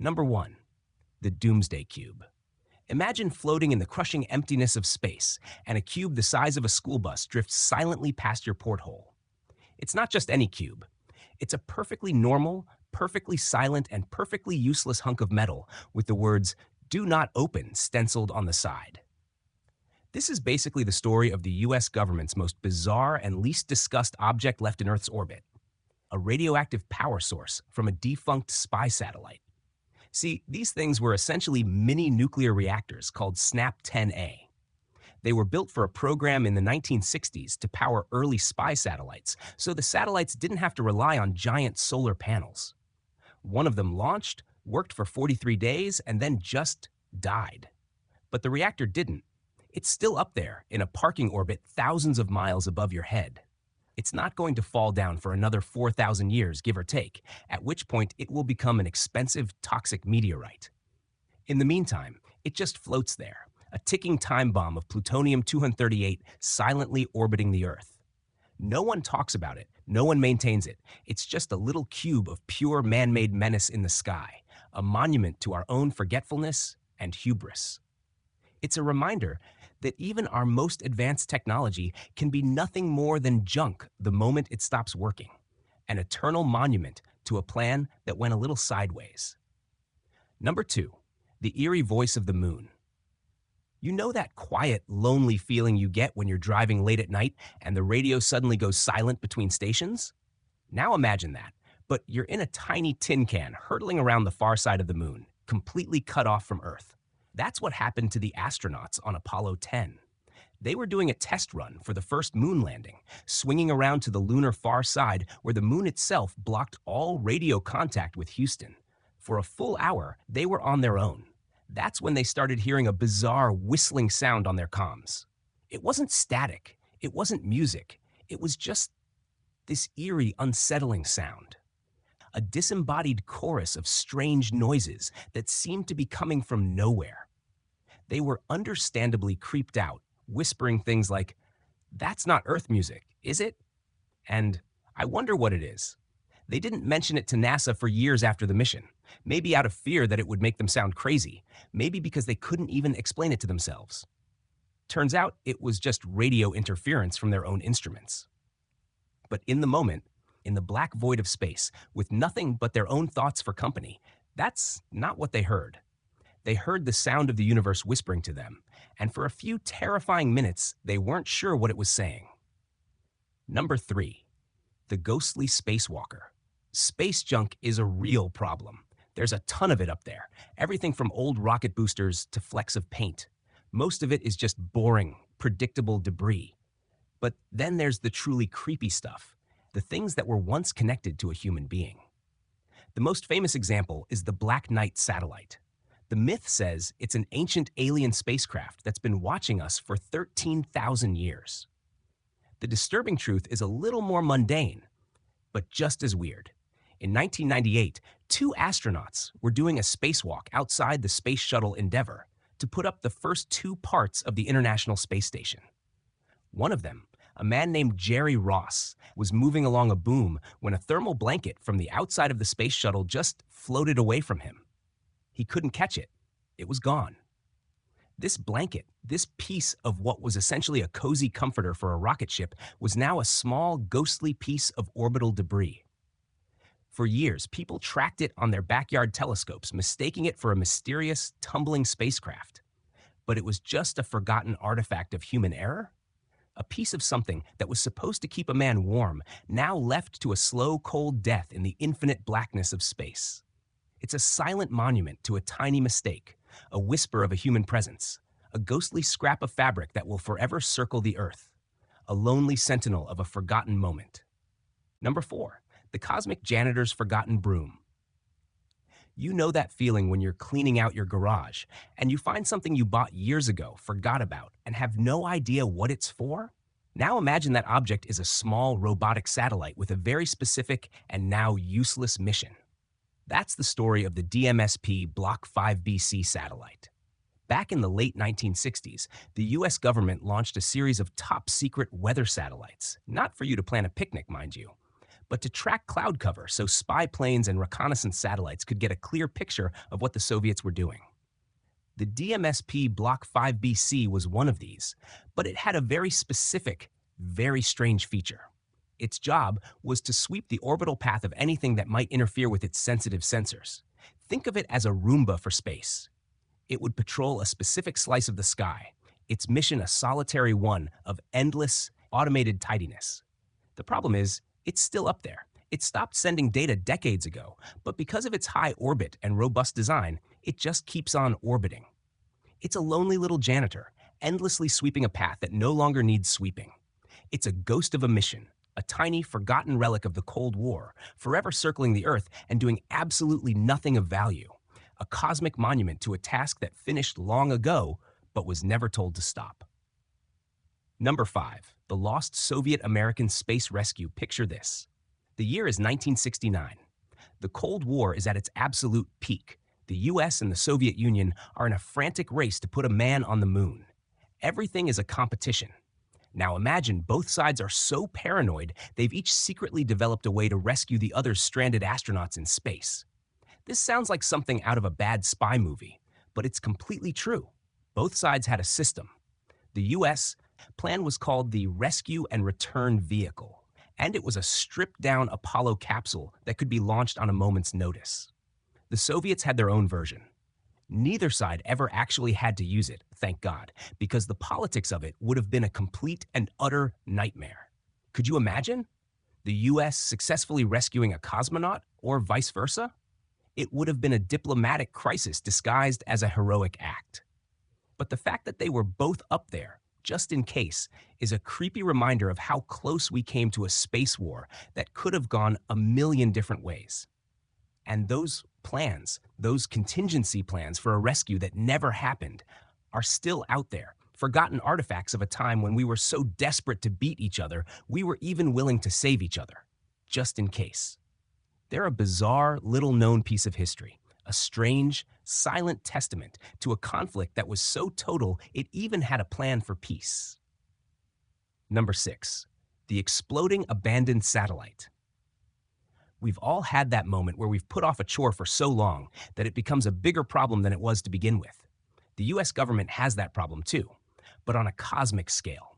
Number 1. The Doomsday Cube. Imagine floating in the crushing emptiness of space, and a cube the size of a school bus drifts silently past your porthole. It's not just any cube. It's a perfectly normal, perfectly silent, and perfectly useless hunk of metal with the words, "Do not open," stenciled on the side. This is basically the story of the US government's most bizarre and least discussed object left in Earth's orbit, a radioactive power source from a defunct spy satellite. See, these things were essentially mini nuclear reactors called SNAP-10A. They were built for a program in the 1960s to power early spy satellites, so the satellites didn't have to rely on giant solar panels. One of them launched, worked for 43 days, and then just died. But the reactor didn't. It's still up there in a parking orbit thousands of miles above your head. It's not going to fall down for another 4,000 years, give or take, at which point it will become an expensive, toxic meteorite. In the meantime, it just floats there, a ticking time bomb of plutonium-238 silently orbiting the Earth. No one talks about it, no one maintains it. It's just a little cube of pure man-made menace in the sky, a monument to our own forgetfulness and hubris. It's a reminder that even our most advanced technology can be nothing more than junk the moment it stops working, an eternal monument to a plan that went a little sideways. Number 2, the eerie voice of the moon. You know that quiet, lonely feeling you get when you're driving late at night and the radio suddenly goes silent between stations? Now imagine that, but you're in a tiny tin can hurtling around the far side of the moon, completely cut off from Earth. That's what happened to the astronauts on Apollo 10. They were doing a test run for the first moon landing, swinging around to the lunar far side where the moon itself blocked all radio contact with Houston. For a full hour, they were on their own. That's when they started hearing a bizarre whistling sound on their comms. It wasn't static. It wasn't music. It was just this eerie, unsettling sound. A disembodied chorus of strange noises that seemed to be coming from nowhere. They were understandably creeped out, whispering things like, "That's not Earth music, is it?" And "I wonder what it is." They didn't mention it to NASA for years after the mission, maybe out of fear that it would make them sound crazy, maybe because they couldn't even explain it to themselves. Turns out it was just radio interference from their own instruments. But in the moment, in the black void of space, with nothing but their own thoughts for company, that's not what they heard. They heard the sound of the universe whispering to them, and for a few terrifying minutes, they weren't sure what it was saying. Number 3, the ghostly spacewalker. Space junk is a real problem. There's a ton of it up there, everything from old rocket boosters to flecks of paint. Most of it is just boring, predictable debris. But then there's the truly creepy stuff, the things that were once connected to a human being. The most famous example is the Black Knight satellite. The myth says it's an ancient alien spacecraft that's been watching us for 13,000 years. The disturbing truth is a little more mundane, but just as weird. In 1998, 2 astronauts were doing a spacewalk outside the Space Shuttle Endeavour to put up the first 2 parts of the International Space Station. One of them, a man named Jerry Ross, was moving along a boom when a thermal blanket from the outside of the space shuttle just floated away from him. He couldn't catch it. It was gone. This blanket, this piece of what was essentially a cozy comforter for a rocket ship, was now a small, ghostly piece of orbital debris. For years, people tracked it on their backyard telescopes, mistaking it for a mysterious, tumbling spacecraft. But it was just a forgotten artifact of human error? A piece of something that was supposed to keep a man warm, now left to a slow, cold death in the infinite blackness of space. It's a silent monument to a tiny mistake, a whisper of a human presence, a ghostly scrap of fabric that will forever circle the Earth, a lonely sentinel of a forgotten moment. Number 4, the cosmic janitor's forgotten broom. You know that feeling when you're cleaning out your garage and you find something you bought years ago, forgot about, and have no idea what it's for? Now imagine that object is a small robotic satellite with a very specific and now useless mission. That's the story of the DMSP Block 5BC satellite. Back in the late 1960s, the US government launched a series of top-secret weather satellites, not for you to plan a picnic, mind you, but to track cloud cover so spy planes and reconnaissance satellites could get a clear picture of what the Soviets were doing. The DMSP Block 5BC was one of these, but it had a very specific, very strange feature. Its job was to sweep the orbital path of anything that might interfere with its sensitive sensors. Think of it as a Roomba for space. It would patrol a specific slice of the sky, its mission a solitary one of endless, automated tidiness. The problem is, it's still up there. It stopped sending data decades ago, but because of its high orbit and robust design, it just keeps on orbiting. It's a lonely little janitor, endlessly sweeping a path that no longer needs sweeping. It's a ghost of a mission, a tiny, forgotten relic of the Cold War, forever circling the Earth and doing absolutely nothing of value. A cosmic monument to a task that finished long ago, but was never told to stop. Number 5. The Lost Soviet-American Space Rescue. Picture this. The year is 1969. The Cold War is at its absolute peak. The US and the Soviet Union are in a frantic race to put a man on the moon. Everything is a competition. Now imagine both sides are so paranoid they've each secretly developed a way to rescue the other's stranded astronauts in space. This sounds like something out of a bad spy movie, but it's completely true. Both sides had a system. The US plan was called the Rescue and Return Vehicle, and it was a stripped-down Apollo capsule that could be launched on a moment's notice. The Soviets had their own version. Neither side ever actually had to use it, thank God, because the politics of it would have been a complete and utter nightmare. Could you imagine? The US successfully rescuing a cosmonaut, or vice versa? It would have been a diplomatic crisis disguised as a heroic act. But the fact that they were both up there, just in case, is a creepy reminder of how close we came to a space war that could have gone a million different ways. And those plans, those contingency plans for a rescue that never happened, are still out there, forgotten artifacts of a time when we were so desperate to beat each other, we were even willing to save each other, just in case. They're a bizarre, little-known piece of history, a strange, silent testament to a conflict that was so total it even had a plan for peace. Number 6. The exploding abandoned satellite. We've all had that moment where we've put off a chore for so long that it becomes a bigger problem than it was to begin with. The US government has that problem too, but on a cosmic scale.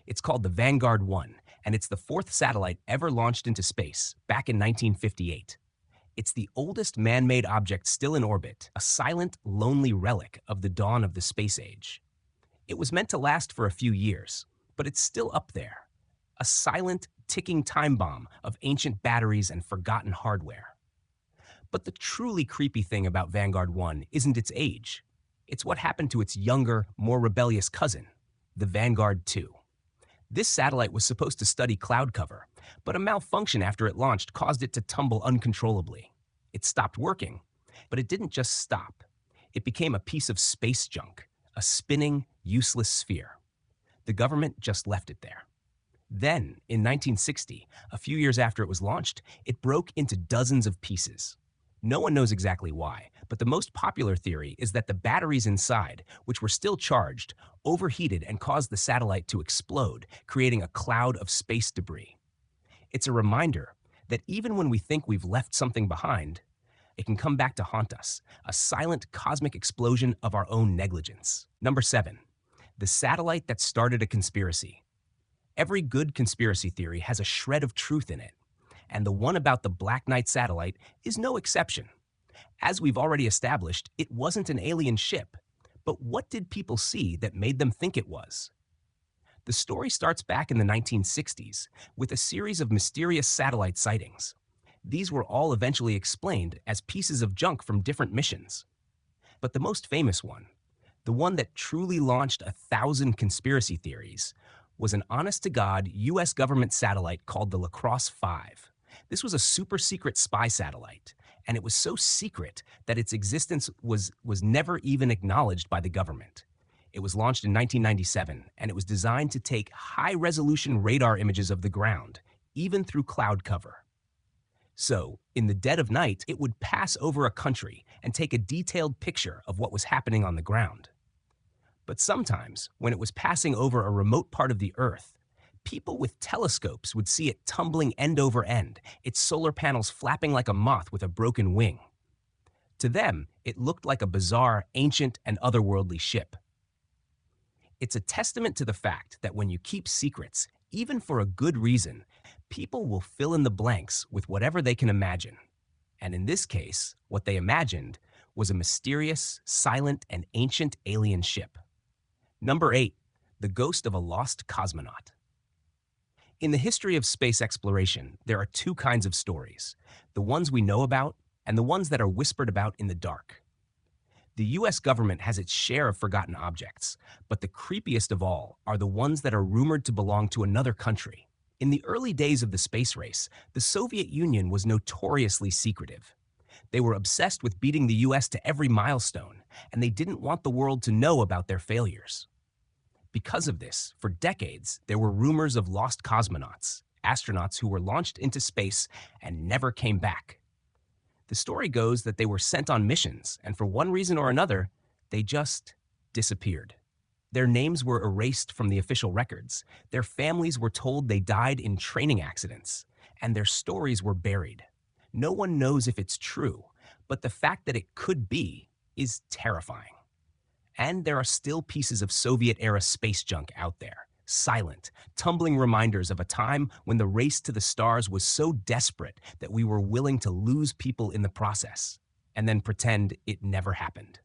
It's called the Vanguard 1, and it's the 4th satellite ever launched into space, back in 1958. It's the oldest man-made object still in orbit, a silent, lonely relic of the dawn of the space age. It was meant to last for a few years, but it's still up there, a silent, ticking time bomb of ancient batteries and forgotten hardware. But the truly creepy thing about Vanguard 1 isn't its age. It's what happened to its younger, more rebellious cousin, the Vanguard 2. This satellite was supposed to study cloud cover, but a malfunction after it launched caused it to tumble uncontrollably. It stopped working, but it didn't just stop. It became a piece of space junk, a spinning, useless sphere. The government just left it there. Then, in 1960, a few years after it was launched, it broke into dozens of pieces. No one knows exactly why, but the most popular theory is that the batteries inside, which were still charged, overheated and caused the satellite to explode, creating a cloud of space debris. It's a reminder that even when we think we've left something behind, it can come back to haunt us, a silent cosmic explosion of our own negligence. Number 7. The satellite that started a conspiracy. Every good conspiracy theory has a shred of truth in it, and the one about the Black Knight satellite is no exception. As we've already established, it wasn't an alien ship, but what did people see that made them think it was? The story starts back in the 1960s with a series of mysterious satellite sightings. These were all eventually explained as pieces of junk from different missions. But the most famous one, the one that truly launched 1,000 conspiracy theories, was an honest-to-God US government satellite called the Lacrosse 5. This was a super-secret spy satellite, and it was so secret that its existence was never even acknowledged by the government. It was launched in 1997, and it was designed to take high-resolution radar images of the ground, even through cloud cover. So, in the dead of night, it would pass over a country and take a detailed picture of what was happening on the ground. But sometimes, when it was passing over a remote part of the Earth, People with telescopes would see it tumbling end over end, its solar panels flapping like a moth with a broken wing. To them, it looked like a bizarre, ancient, and otherworldly ship. It's a testament to the fact that when you keep secrets, even for a good reason, people will fill in the blanks with whatever they can imagine. And in this case, what they imagined was a mysterious, silent, and ancient alien ship. Number 8, the ghost of a lost cosmonaut. In the history of space exploration, there are two kinds of stories, the ones we know about and the ones that are whispered about in the dark. The US government has its share of forgotten objects, but the creepiest of all are the ones that are rumored to belong to another country. In the early days of the space race, the Soviet Union was notoriously secretive. They were obsessed with beating the US to every milestone, and they didn't want the world to know about their failures. Because of this, for decades, there were rumors of lost cosmonauts, astronauts who were launched into space and never came back. The story goes that they were sent on missions, and for one reason or another, they just disappeared. Their names were erased from the official records, their families were told they died in training accidents, and their stories were buried. No one knows if it's true, but the fact that it could be is terrifying. And there are still pieces of Soviet-era space junk out there, silent, tumbling reminders of a time when the race to the stars was so desperate that we were willing to lose people in the process, and then pretend it never happened.